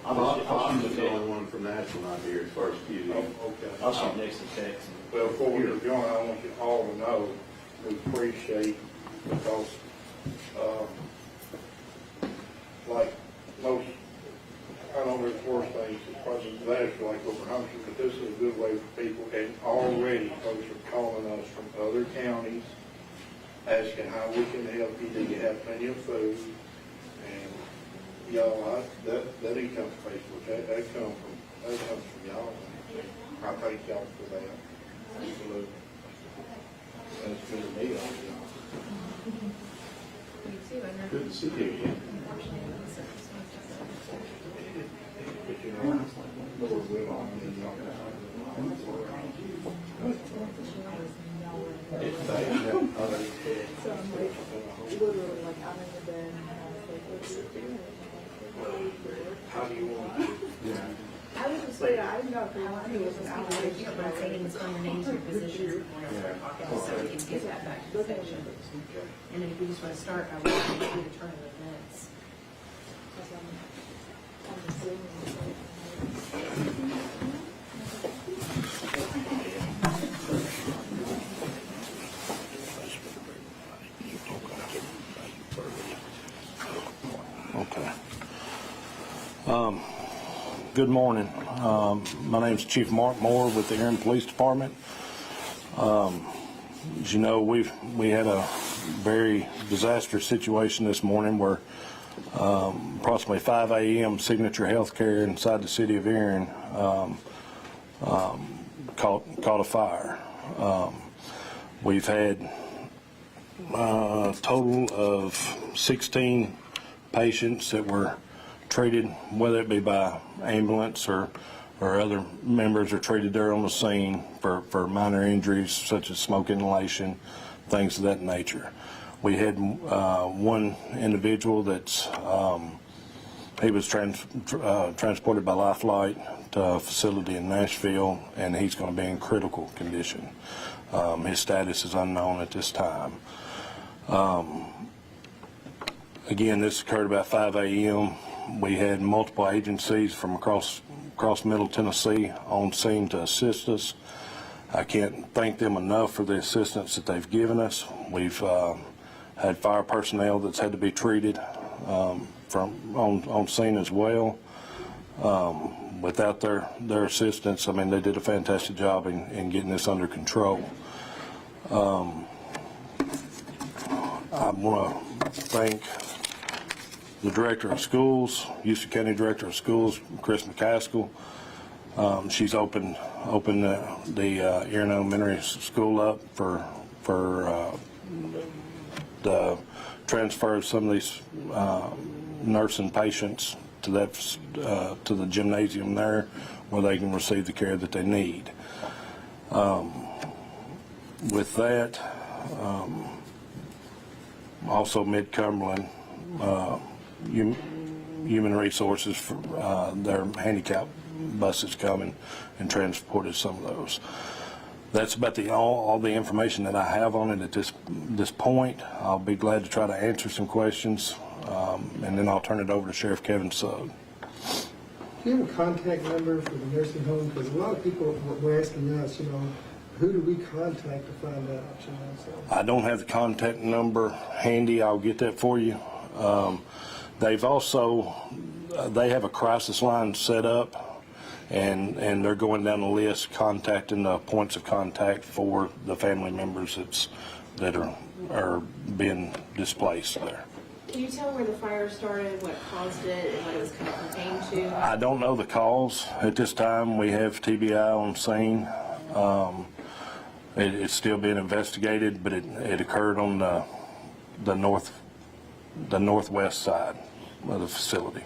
I'm the only one from Nashville out here as far as QZ. Oh, okay. I'll shoot next to text. Well, before we get going, I want you all to know, we appreciate, because, like most, I know there's worse things, it's probably a disaster like over Hampshire, but this is a good way for people, and already folks are calling us from other counties, asking how we can help you, do you have plenty of food? And y'all, that ain't come from Facebook, that comes from y'all. I thank y'all for that. Absolutely. That's good to me, y'all. Good to see you again. But you know, Lord will, I'll be y'all. It's bad. So I'm like, literally, like, I'm in the bed and I was like, what are you doing? How do you want? I was just like, I didn't know if I knew it was an hour. If you don't mind saying what's on your names and positions before I start talking, so we can get that back to the section. And then if we just want to start, I would like to do the turn of events. I'm assuming. Okay. Good morning. My name is Chief Mark Moore with the Erin Police Department. As you know, we had a very disastrous situation this morning where approximately 5 a.m. Signature Healthcare inside the city of Erin caught a fire. We've had a total of 16 patients that were treated, whether it be by ambulance or other members are treated there on the scene for minor injuries such as smoke inhalation, things of that nature. We had one individual that's he was transported by Lifeline to a facility in Nashville, and he's going to be in critical condition. His status is unknown at this time. Again, this occurred about 5 a.m. We had multiple agencies from across Middle Tennessee on scene to assist us. I can't thank them enough for the assistance that they've given us. We've had fire personnel that's had to be treated on scene as well. Without their assistance, I mean, they did a fantastic job in getting this under control. I want to thank the Director of Schools, Houston County Director of Schools, Chris McCaskill. She's opened the Erin Elementary School up for the transfer of some of these nursing patients to the gymnasium there, where they can receive the care that they need. With that, also Mid-Cumberland Human Resources for their handicap buses coming and transported some of those. That's about all the information that I have on it at this point. I'll be glad to try to answer some questions, and then I'll turn it over to Sheriff Kevin Sugg. Do you have a contact number for the nursing home? Because a lot of people were asking us, who do we contact to find out? So. I don't have the contact number handy. I'll get that for you. They've also, they have a crisis line set up, and they're going down the list, contacting the points of contact for the family members that are being displaced there. Can you tell where the fire started, what caused it, and what it was kind of pertained to? I don't know the cause at this time. We have TBI on scene. It's still being investigated, but it occurred on the northwest side of the facility.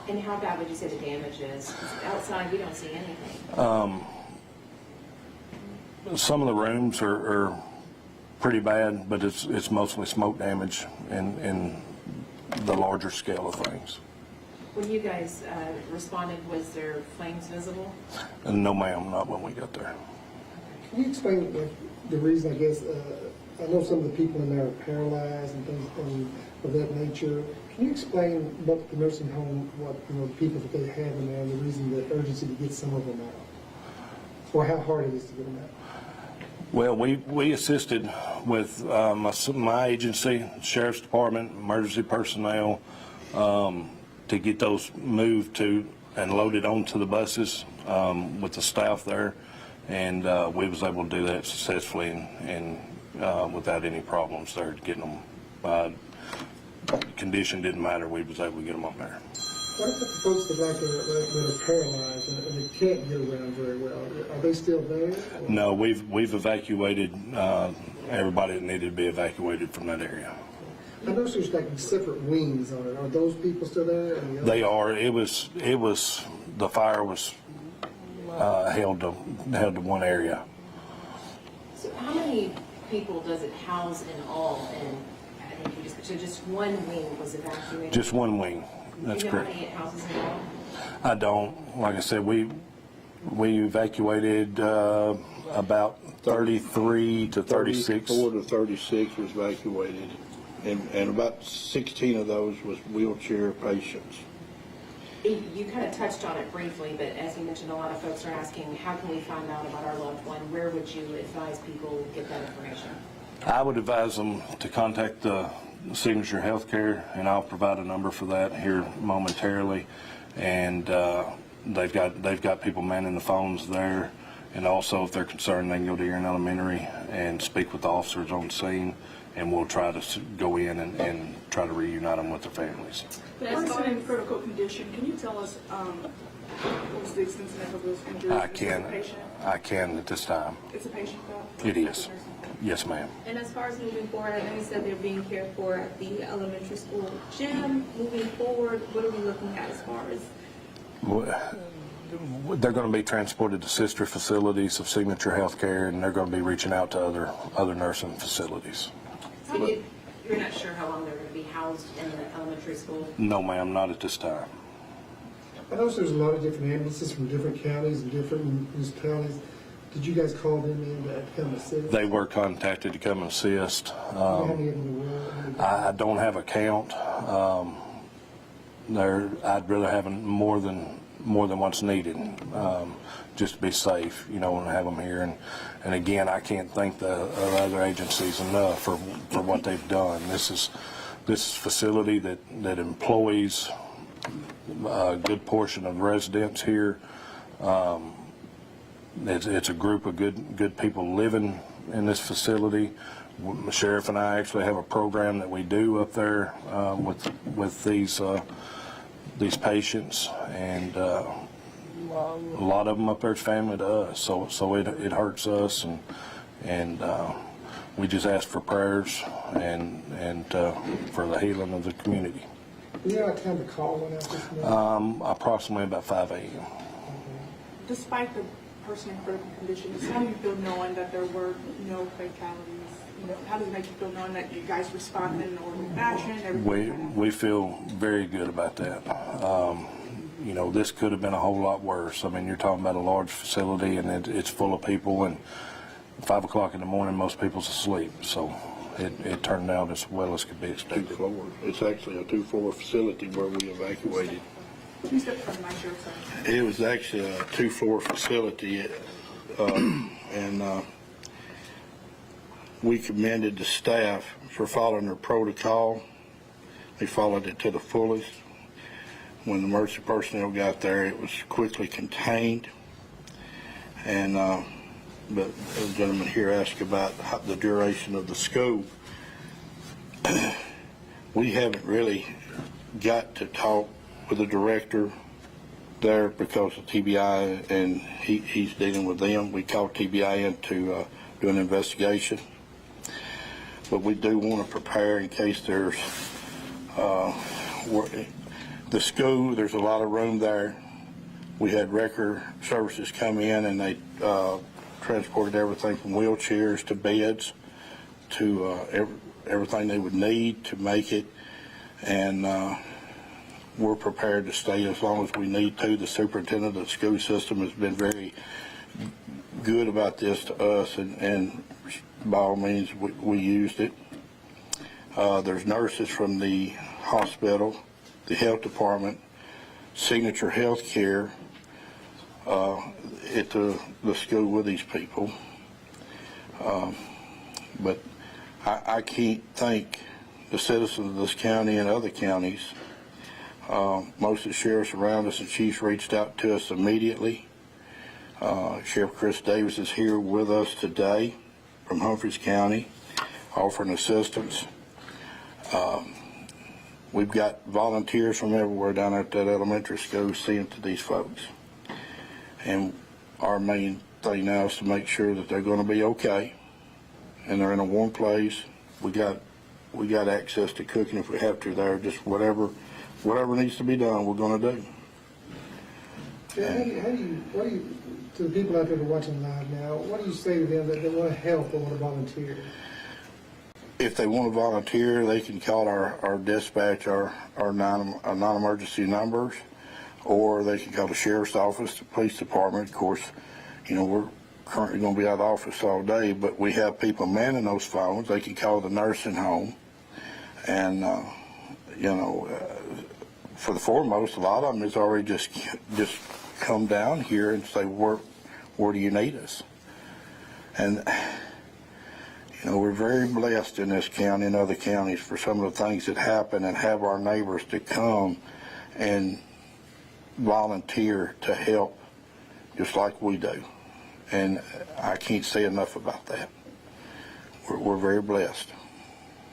And how bad would you say the damage is? 'Cause outside, we don't see anything. Some of the rooms are pretty bad, but it's mostly smoke damage in the larger scale of things. When you guys responded, was there flames visible? And no, ma'am, not when we got there. Can you explain the reason, I guess, I know some of the people in there are paralyzed and things of that nature. Can you explain what the nursing home, what, the people that they have in there, and the reason, the urgency to get some of them out? Or how hard it is to get them out? Well, we assisted with my agency, Sheriff's Department, emergency personnel, to get those moved to and loaded onto the buses with the staff there, and we was able to do that successfully and without any problems there, getting them. Condition didn't matter. We was able to get them up there. What about the folks that are paralyzed and they can't get around very well? Are they still there? Or? No, we've evacuated everybody that needed to be evacuated from that area. I noticed there's like separate wings on it. Are those people still there? They are. It was the fire was held to one area. So how many people does it house in all? And I think so just one wing was evacuated? Just one wing. That's Do you know correct. how many it houses in all? I don't. Like I said, we evacuated about 33 to 36. 34 to 36 was evacuated, and about 16 of those was wheelchair patients. You kind of touched on it briefly, but as you mentioned, a lot of folks are asking, how can we find out about our loved one? Where would you advise people get that information? I would advise them to contact the Signature Healthcare, and I'll provide a number for that here momentarily. And they've got people manning the phones there, and also if they're concerned, they can go to Erin Elementary and speak with the officers on scene, and we'll try to go in and try to reunite them with their families. Person in critical condition, can you tell us what was the extent of those injuries? I can at this time. It's a patient though? It is. Yes, ma'am. And as far as moving forward, I know you said they're being cared for at the elementary school gym. Moving forward, what are we looking at as far as? They're going to be transported to sister facilities of Signature Healthcare, and they're going to be reaching out to other nursing facilities. So you're not sure how long they're going to be housed in the elementary school? No, ma'am, not at this time. I noticed there's a lot of different ambulances from different counties and different municipalities. Did you guys call them in to come assist? They were contacted to come and assist. How many of them in the world? I don't have a count. I'd rather have more than what's needed, just to be safe, and have them here. And again, I can't thank the other agencies enough for what they've done. This is facility that employs a good portion of residents here. It's a group of good people living in this facility. The sheriff and I actually have a program that we do up there with these patients, and a lot of them up there is family to us. So it hurts us, and we just ask for prayers and for the healing of the community. You know what time the call went out this morning? Approximately about 5 a.m. Despite the person in critical conditions, how do you feel knowing that there were no fatalities? How does it make you feel knowing that you guys responded in an orderly fashion? We feel very good about that. This could have been a whole lot worse. I mean, you're talking about a large facility, and it's full of people, and 5 o'clock in the morning, most people's asleep. So it turned out as well as could be expected. 2 floors. It's actually a 2-floor facility where we evacuated. Can you step from my chair, sorry? It was actually a 2-floor facility, and we commended the staff for following their protocol. They followed it to the fullest. When the emergency personnel got there, it was quickly contained. And but the gentleman here asked about the duration of the scope. We haven't really got to talk with the director there because of TBI, and he's dealing with them. We called TBI in to do an investigation. But we do want to prepare in case there's the school, there's a lot of room there. We had record services come in, and they transported everything from wheelchairs to beds to everything they would need to make it. And we're prepared to stay as long as we need to. The superintendent of the school system has been very good about this to us, and by all means, we used it. There's nurses from the hospital, the health department, Signature Healthcare at the school with these people. But I can't thank the citizens of this county and other counties. Most of the sheriffs around us and chiefs reached out to us immediately. Sheriff Chris Davis is here with us today from Humphreys County, offering assistance. We've got volunteers from everywhere down at that elementary school seeing to these folks. And our main thing now is to make sure that they're going to be okay and they're in a warm place. We got access to cooking if we have to there. Just whatever needs to be done, we're going to do. What do you, to the people out there that are watching live now, what do you say to them that they want to help or want to volunteer? If they want to volunteer, they can call our dispatch, our non-emergency numbers, or they can call the sheriff's office, the police department. Of course, you know, we're currently going to be out of the office all day, but we have people manning those phones. They can call the nursing home, and you know, for the foremost, a lot of them is already just come down here and say, where do you need us? And you know, we're very blessed in this county and other counties for some of the things that happen, and have our neighbors to come and volunteer to help just like we do. And I can't say enough about that. We're very blessed.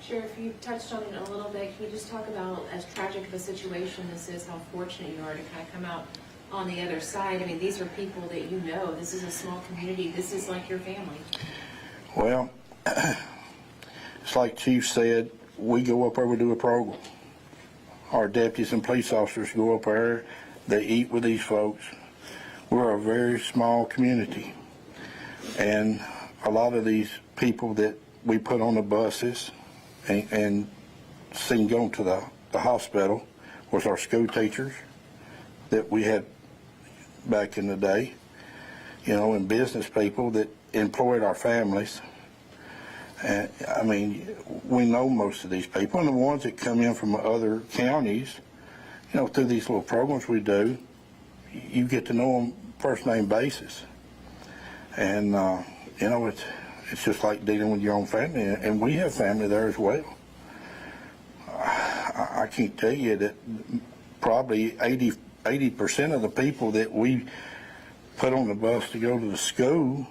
Sheriff, you touched on it a little bit. Can you just talk about, as tragic of a situation this is, how fortunate you are to kind of come out on the other side? I mean, these are people that you know. This is a small community. This is like your family. Well, it's like Chief said, we go up there, we do a program. Our deputies and police officers go up there, they eat with these folks. We're a very small community. And a lot of these people that we put on the buses and seen going to the hospital was our school teachers that we had back in the day, you know, and business people that employed our families. And I mean, we know most of these people, and the ones that come in from other counties, you know, through these little programs we do, you get to know them first name basis. And you know, it's just like dealing with your own family, and we have family there as well. I can't tell you that probably 80% of the people that we put on the bus to go to the school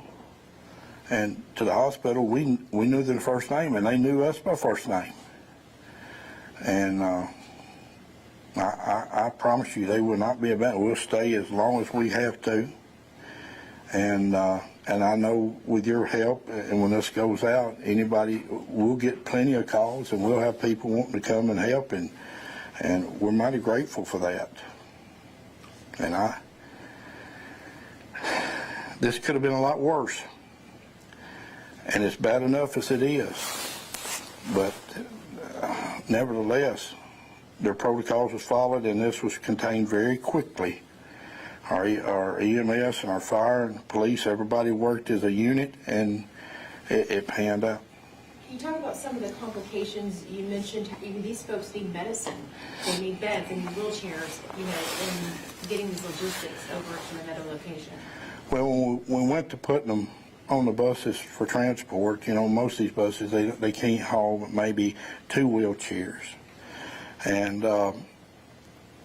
and to the hospital, we knew their first name, and they knew us by first name. And I promise you, they will not be about. We'll stay as long as we have to. And I know with your help, and when this goes out, we'll get plenty of calls, and we'll have people wanting to come and help, and we're mighty grateful for that. And this could have been a lot worse. And it's bad enough as it is, but nevertheless, their protocols was followed, and this was contained very quickly. Our EMS and our fire and police, everybody worked as a unit, and it panned out. Can you talk about some of the complications? You mentioned these folks need medicine, they need beds, they need wheelchairs, you know, and getting these logistics over to another location. Well, when we went to putting them on the buses for transport, you know, most of these buses, they can't haul maybe 2 wheelchairs and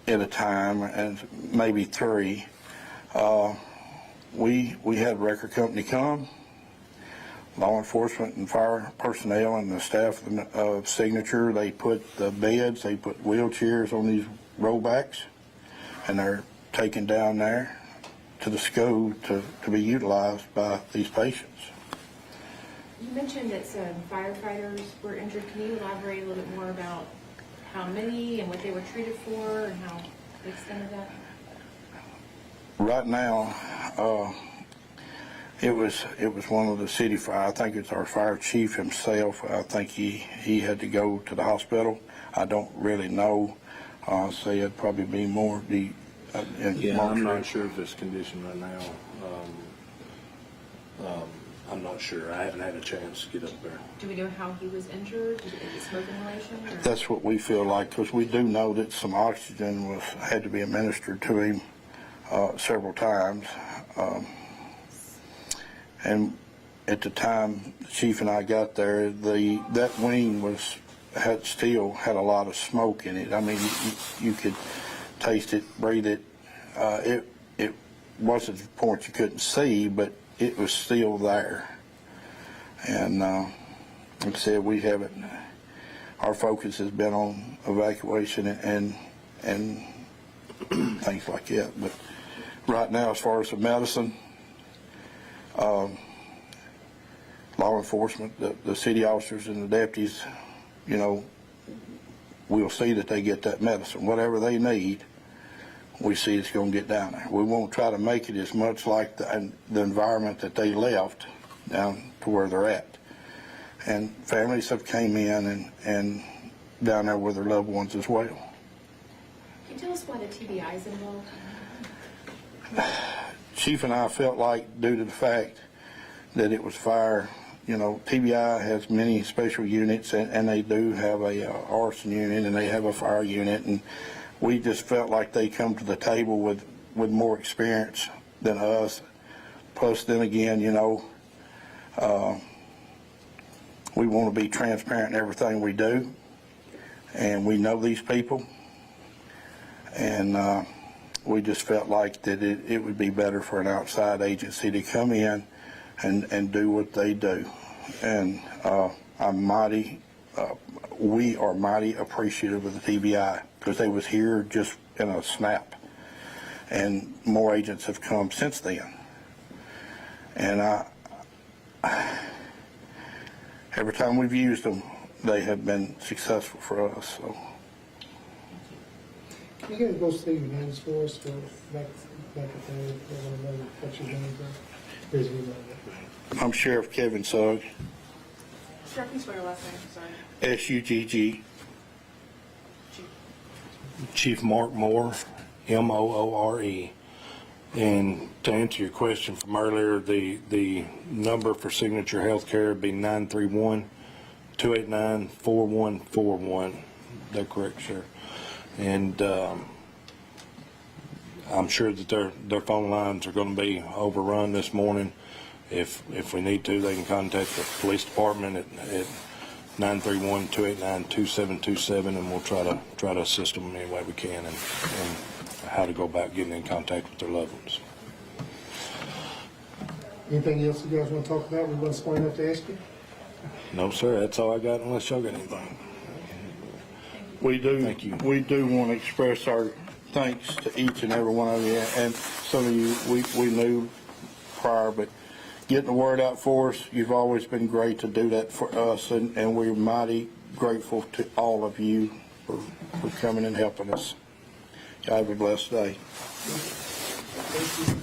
at a time, and maybe 3. We had a record company come, law enforcement and fire personnel and the staff of Signature. They put the beds, they put wheelchairs on these rollbacks, and they're taken down there to the school to be utilized by these patients. You mentioned that some firefighters were injured. Can you elaborate a little bit more about how many and what they were treated for and how the extent of that? Right now, it was one of the city fire. I think it's our fire chief himself. I think he had to go to the hospital. I don't really know. I'll say it'd probably be more the. Yeah, I'm not sure of his condition right now. I'm not sure. I haven't had a chance to get up there. Do we know how he was injured? Did it be smoke inhalation? Or? That's what we feel like, because we do know that some oxygen had to be administered to him several times. And at the time the chief and I got there, that wing still had a lot of smoke in it. I mean, you could taste it, breathe it. It wasn't to the point you couldn't see, but it was still there. And like I said, we haven't. Our focus has been on evacuation and things like that. But right now, as far as the medicine, law enforcement, the city officers and the deputies, you know, we'll see that they get that medicine. Whatever they need, we see it's going to get down there. We won't try to make it as much like the environment that they left down to where they're at. And families have came in and down there with their loved ones as well. Can you tell us why the TBI is involved? Chief and I felt like, due to the fact that it was fire, you know, TBI has many special units, and they do have a arson unit, and they have a fire unit, and we just felt like they come to the table with more experience than us. Plus, then again, you know, we want to be transparent in everything we do, and we know these people, and we just felt like that it would be better for an outside agency to come in and do what they do. And we are mighty appreciative of the TBI, because they was here just in a snap, and more agents have come since then. And every time we've used them, they have been successful for us. So. Can you guys both state your names for us for back at the what your names are? Here's your name. I'm Sheriff Kevin Sugg, Sheriff, please spell your last name, sorry. SUGG. Chief Mark Moore, Moore. And to answer your question from earlier, the number for Signature Healthcare would be 931-289-4141. They're correct, sir. And I'm sure that their phone lines are going to be overrun this morning. If we need to, they can contact the police department at 931-289-2727, and we'll try to assist them any way we can and how to go about getting in contact with their loved ones. Anything else you guys want to talk about? We want smart enough to ask you? No, sir. That's all I got. Unless y'all got anything. We do. Thank you. We do want to express our thanks to each and every one of you, and some of you we knew prior, but getting the word out for us, you've always been great to do that for us, and we're mighty grateful to all of you for coming and helping us. Y'all have a blessed day. Thank you.